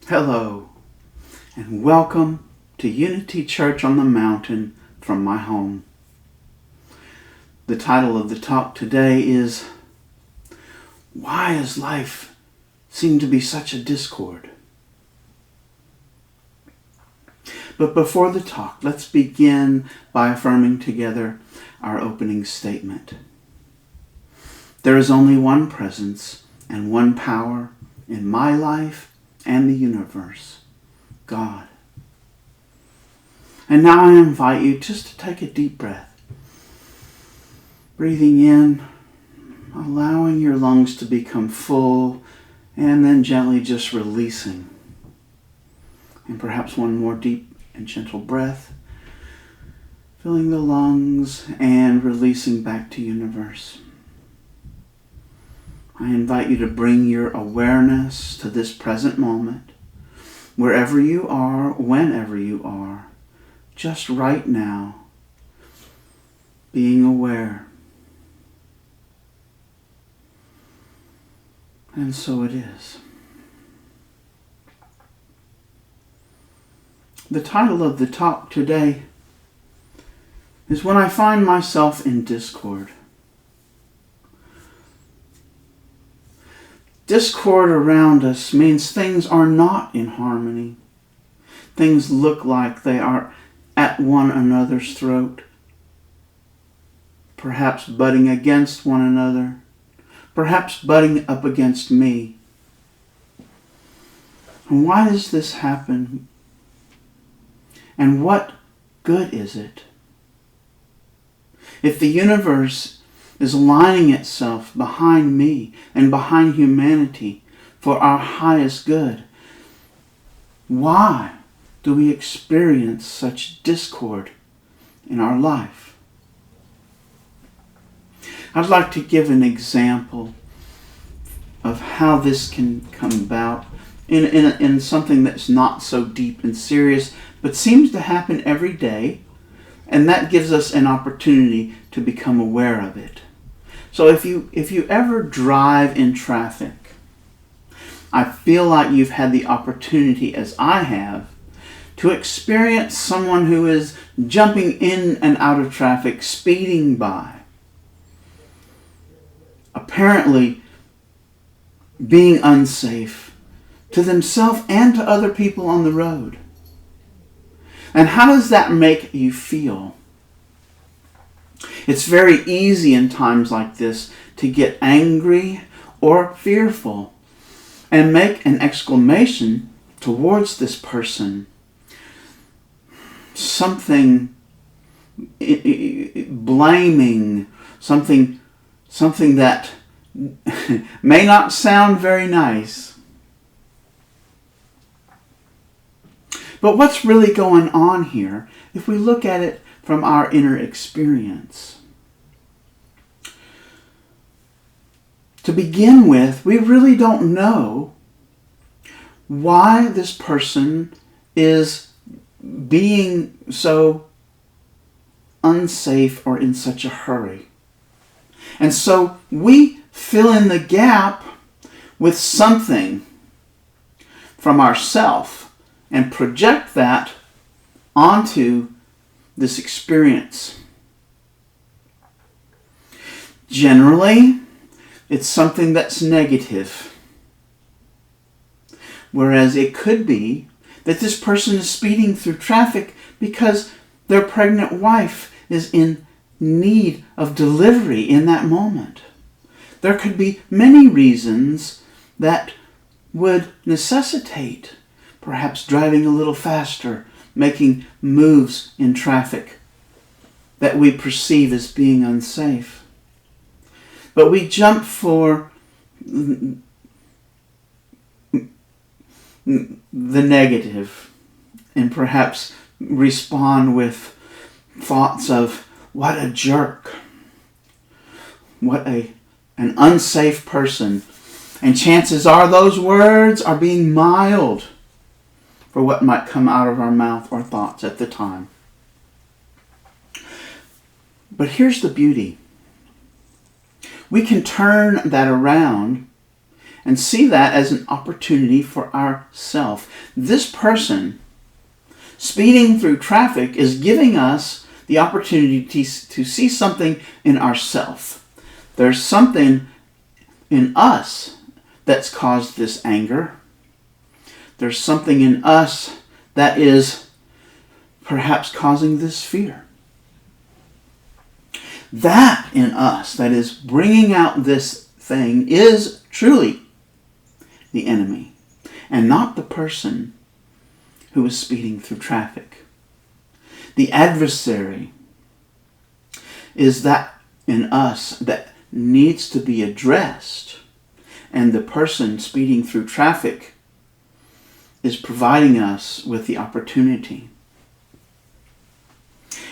Hello, and welcome to Unity Church on the Mountain from my home. The title of the talk today is, Why Does Life Seem to Be Such a Discord? But before the talk, let's begin by affirming together our opening statement. There is only one presence and one power in my life and the universe, God. And now I invite you just to take a deep breath. Breathing in, allowing your lungs to become full, and then gently just releasing. And perhaps one more deep and gentle breath, filling the lungs and releasing back to universe. I invite you to bring your awareness to this present moment, wherever you are, whenever you are, just right now, being aware. And so it is. The title of the talk today is When I Find Myself in Discord. Discord around us means things are not in harmony. Things look like they are at one another's throat, perhaps butting against one another, perhaps butting up against me. And why does this happen? And what good is it? If the universe is aligning itself behind me and behind humanity for our highest good, why do we experience such discord in our life? I'd like to give an example of how this can come about in something that's not so deep and serious, but seems to happen every day, and that gives us an opportunity to become aware of it. So if you ever drive in traffic, I feel like you've had the opportunity, as I have, to experience someone who is jumping in and out of traffic, speeding by, apparently being unsafe to themselves and to other people on the road. And how does that make you feel? It's very easy in times like this to get angry or fearful and make an exclamation towards this person. Something blaming, something that may not sound very nice. But what's really going on here if we look at it from our inner experience? To begin with, we really don't know why this person is being so unsafe or in such a hurry. And so we fill in the gap with something from ourselves and project that onto this experience. Generally, it's something that's negative. Whereas it could be that this person is speeding through traffic because their pregnant wife is in need of delivery in that moment. There could be many reasons that would necessitate perhaps driving a little faster, making moves in traffic that we perceive as being unsafe. But we jump for the negative and perhaps respond with thoughts of, what a jerk, what an unsafe person. And chances are those words are being mild for what might come out of our mouth or thoughts at the time. But here's the beauty. We can turn that around and see that as an opportunity for ourselves. This person speeding through traffic is giving us the opportunity to see something in ourselves. There's something in us that's caused this anger. There's something in us that is perhaps causing this fear. That in us that is bringing out this thing is truly the enemy, and not the person who is speeding through traffic. The adversary is that in us that needs to be addressed, and the person speeding through traffic is providing us with the opportunity.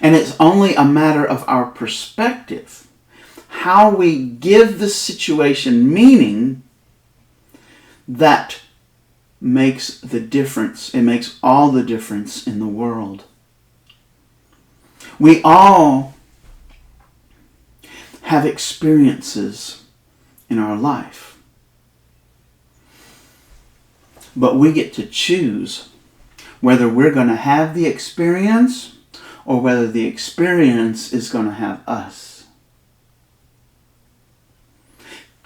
And it's only a matter of our perspective, how we give the situation meaning, that makes the difference. It makes all the difference in the world. We all have experiences in our life, but we get to choose whether we're going to have the experience or whether the experience is going to have us.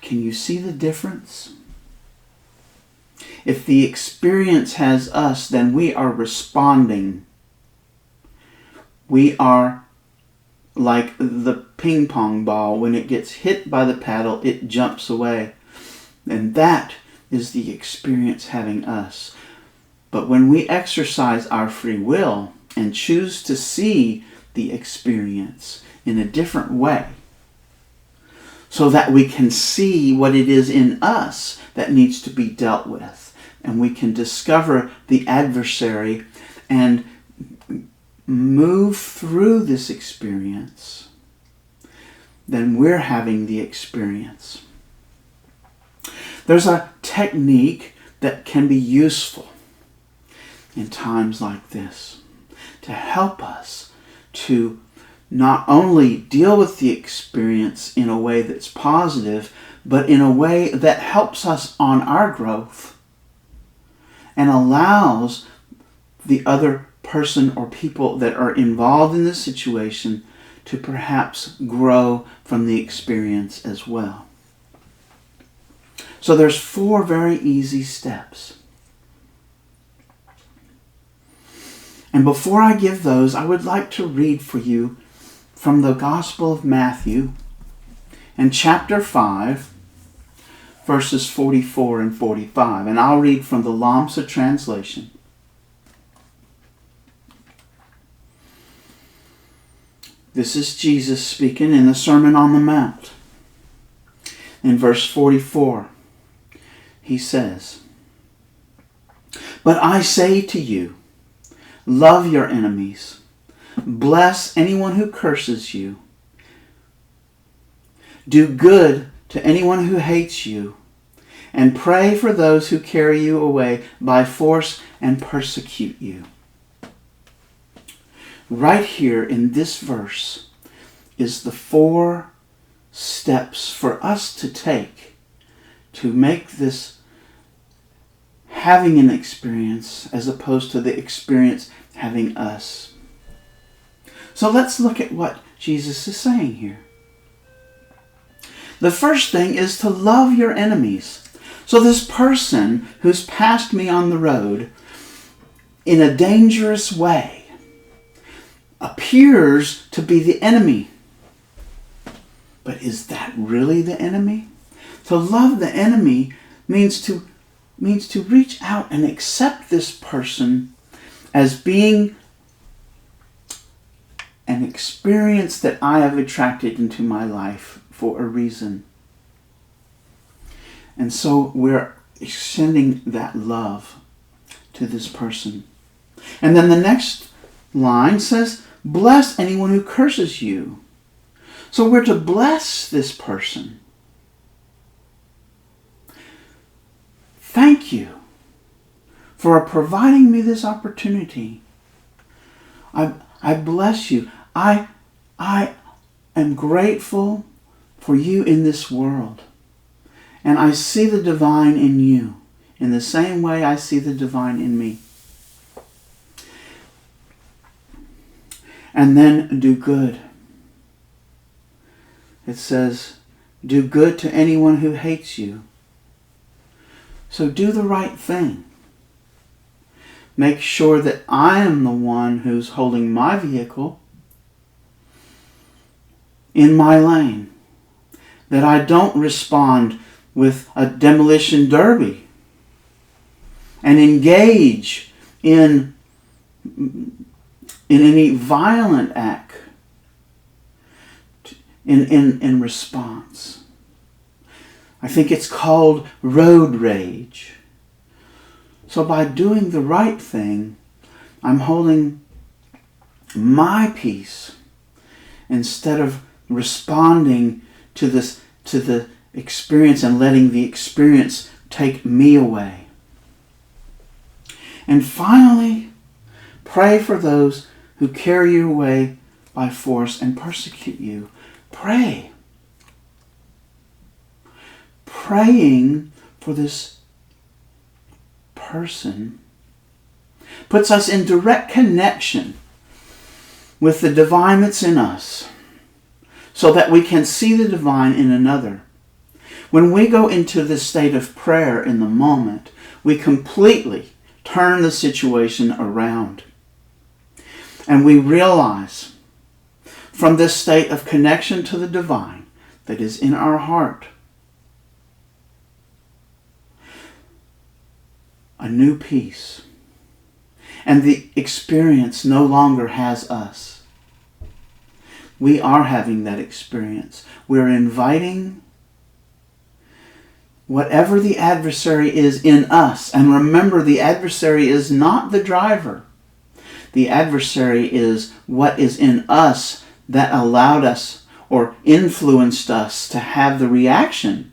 Can you see the difference? If the experience has us, then we are responding. We are like the ping pong ball. When it gets hit by the paddle, it jumps away. And that is the experience having us. But when we exercise our free will and choose to see the experience in a different way, so that we can see what it is in us that needs to be dealt with, and we can discover the adversary and move through this experience, then we're having the experience. There's a technique that can be useful in times like this to help us to not only deal with the experience in a way that's positive, but in a way that helps us on our growth and allows the other person or people that are involved in the situation to perhaps grow from the experience as well. So there's 4 very easy steps. And before I give those, I would like to read for you from the Gospel of Matthew in chapter 5, verses 44 and 45. And I'll read from the Lamsa translation. This is Jesus speaking in the Sermon on the Mount. In verse 44, he says, "But I say to you, love your enemies. Bless anyone who curses you. Do good to anyone who hates you. And pray for those who carry you away by force and persecute you." Right here in this verse is the 4 steps for us to take to make this having an experience as opposed to the experience having us. So let's look at what Jesus is saying here. The first thing is to love your enemies. So this person who's passed me on the road in a dangerous way appears to be the enemy. But is that really the enemy? To love the enemy means to reach out and accept this person as being an experience that I have attracted into my life for a reason. And so we're extending that love to this person. And then the next line says, bless anyone who curses you. So we're to bless this person. Thank you for providing me this opportunity. I bless you. I am grateful for you in this world. And I see the divine in you in the same way I see the divine in me. And then do good. It says, do good to anyone who hates you. So do the right thing. Make sure that I am the one who's holding my vehicle in my lane. That I don't respond with a demolition derby and engage in any violent act in response. I think it's called road rage. So by doing the right thing, I'm holding my peace instead of responding to the experience and letting the experience take me away. And finally, pray for those who carry you away by force and persecute you. Pray. Praying for this person puts us in direct connection with the divine that's in us, so that we can see the divine in another. When we go into this state of prayer in the moment, we completely turn the situation around. And we realize from this state of connection to the divine that is in our heart, a new peace. And the experience no longer has us. We are having that experience. We're inviting whatever the adversary is in us. And remember, the adversary is not the driver. The adversary is what is in us that allowed us or influenced us to have the reaction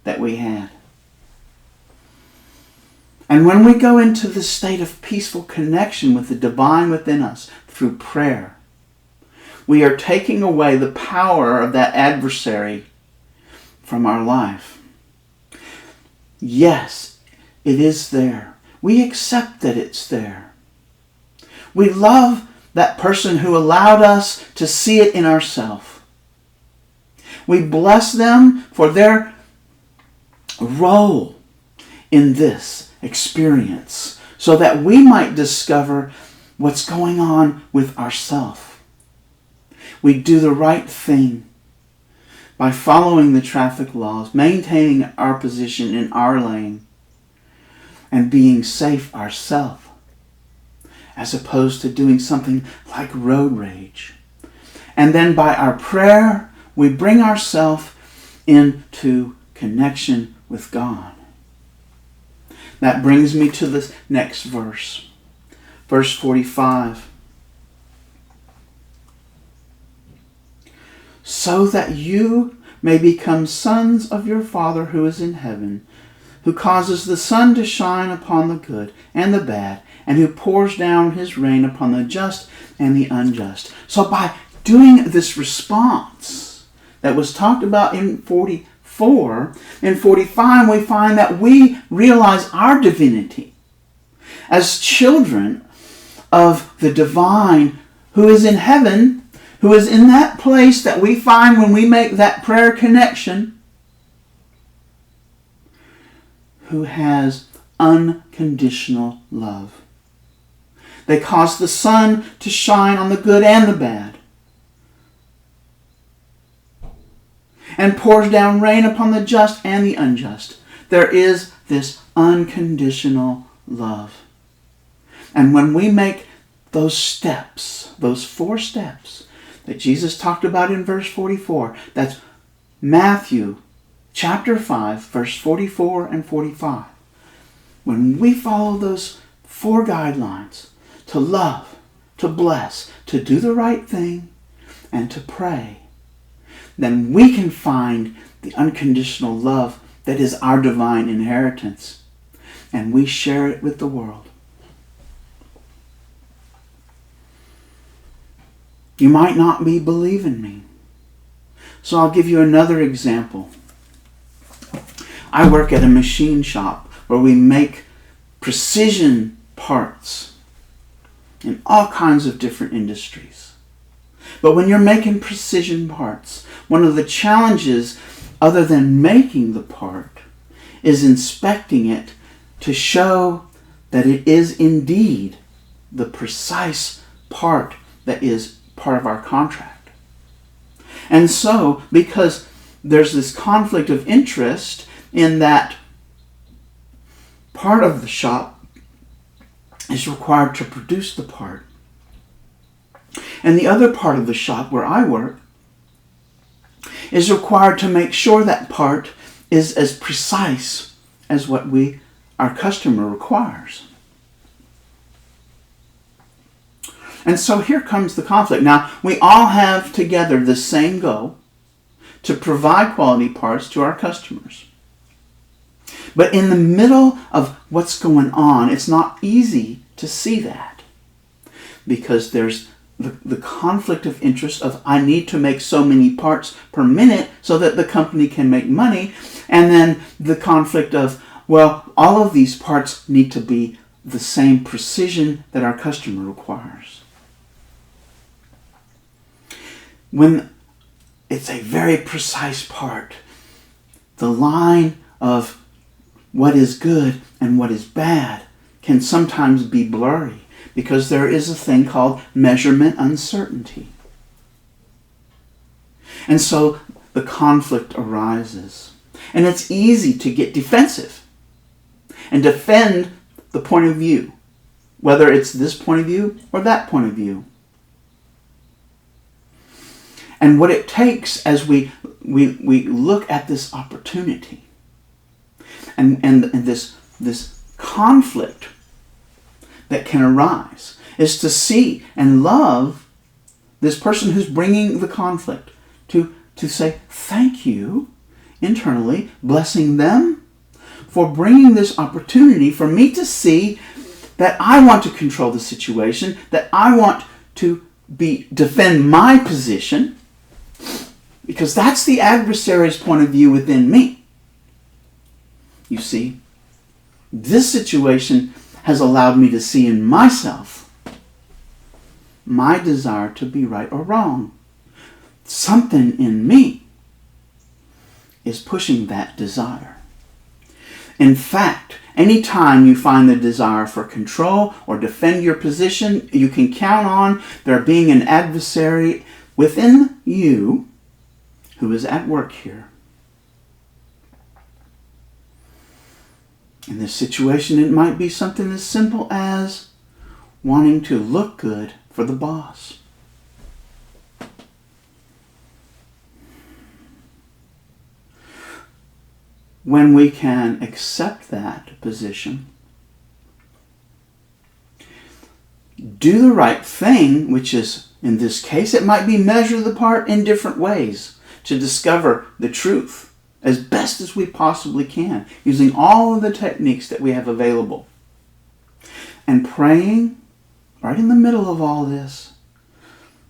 that we had. And when we go into this state of peaceful connection with the divine within us through prayer, we are taking away the power of that adversary from our life. Yes, it is there. We accept that it's there. We love that person who allowed us to see it in ourselves. We bless them for their role in this experience so that we might discover what's going on with ourselves. We do the right thing by following the traffic laws, maintaining our position in our lane, and being safe ourselves, as opposed to doing something like road rage. And then by our prayer, we bring ourselves into connection with God. That brings me to the next verse. Verse 45. So that you may become sons of your Father who is in heaven, who causes the sun to shine upon the good and the bad, and who pours down his rain upon the just and the unjust. So by doing this response that was talked about in 44, in 45 we find that we realize our divinity as children of the divine who is in heaven, who is in that place that we find when we make that prayer connection, who has unconditional love. They cause the sun to shine on the good and the bad, and pours down rain upon the just and the unjust. There is this unconditional love. And when we make those steps, those 4 steps that Jesus talked about in verse 44, that's Matthew chapter 5, verse 44 and 45. When we follow those 4 guidelines, to love, to bless, to do the right thing, and to pray, then we can find the unconditional love that is our divine inheritance. And we share it with the world. You might not be believing me. So I'll give you another example. I work at a machine shop where we make precision parts in all kinds of different industries. But when you're making precision parts, one of the challenges, other than making the part, is inspecting it to show that it is indeed the precise part that is part of our contract. And so, because there's this conflict of interest in that part of the shop is required to produce the part, and the other part of the shop where I work is required to make sure that part is as precise as what our customer requires. And so here comes the conflict. Now, we all have together the same goal, to provide quality parts to our customers. But in the middle of what's going on, it's not easy to see that, because there's the conflict of interest of I need to make so many parts per minute so that the company can make money, and then the conflict of, well, all of these parts need to be the same precision that our customer requires. When it's a very precise part, the line of what is good and what is bad can sometimes be blurry, because there is a thing called measurement uncertainty. And so the conflict arises. And it's easy to get defensive and defend the point of view, whether it's this point of view or that point of view. And what it takes as we look at this opportunity and this conflict that can arise is to see and love this person who's bringing the conflict, to say thank you internally, blessing them for bringing this opportunity for me to see that I want to control the situation, that I want to defend my position, because that's the adversary's point of view within me. You see, this situation has allowed me to see in myself my desire to be right or wrong. Something in me is pushing that desire. In fact, anytime you find the desire for control or defend your position, you can count on there being an adversary within you who is at work here. In this situation, it might be something as simple as wanting to look good for the boss. When we can accept that position, do the right thing, which is, in this case, it might be measure the part in different ways to discover the truth as best as we possibly can, using all of the techniques that we have available. And praying right in the middle of all this.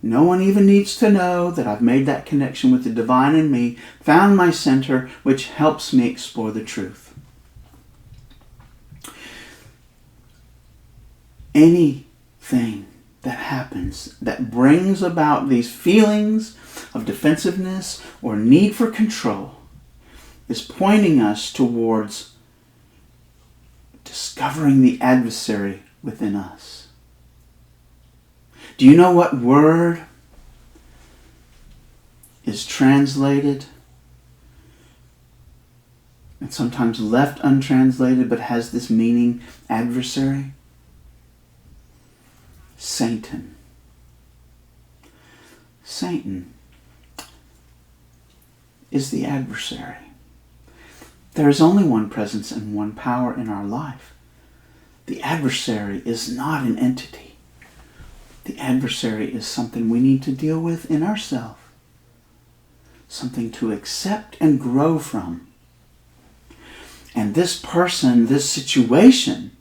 No one even needs to know that I've made that connection with the divine in me, found my center, which helps me explore the truth. Anything that happens that brings about these feelings of defensiveness or need for control is pointing us towards discovering the adversary within us. Do you know what word is translated and sometimes left untranslated but has this meaning, adversary? Satan. Satan is the adversary. There is only one presence and one power in our life. The adversary is not an entity. The adversary is something we need to deal with in ourselves. Something to accept and grow from. And this person, this situation,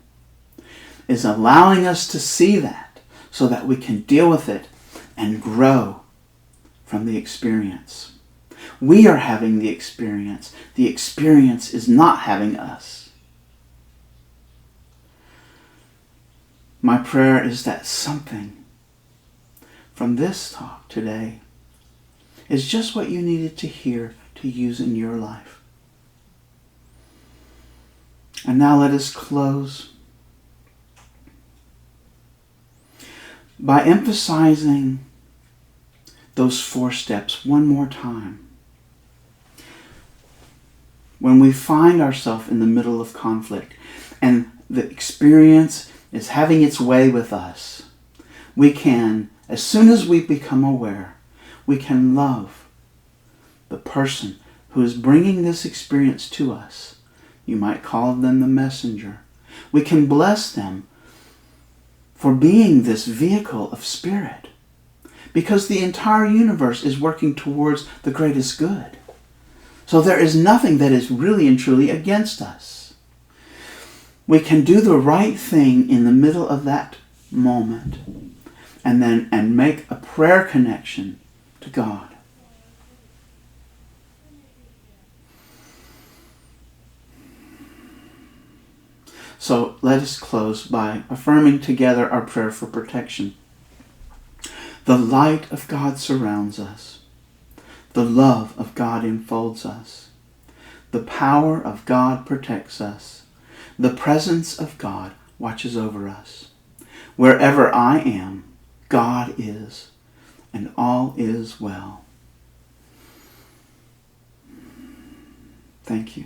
is allowing us to see that so that we can deal with it and grow from the experience. We are having the experience. The experience is not having us. My prayer is that something from this talk today is just what you needed to hear to use in your life. And now let us close by emphasizing those 4 steps one more time. When we find ourselves in the middle of conflict and the experience is having its way with us, we can, as soon as we become aware, we can love the person who is bringing this experience to us. You might call them the messenger. We can bless them for being this vehicle of spirit, because the entire universe is working towards the greatest good. So there is nothing that is really and truly against us. We can do the right thing in the middle of that moment and make a prayer connection to God. So let us close by affirming together our prayer for protection. The light of God surrounds us. The love of God enfolds us. The power of God protects us. The presence of God watches over us. Wherever I am, God is, and all is well. Thank you.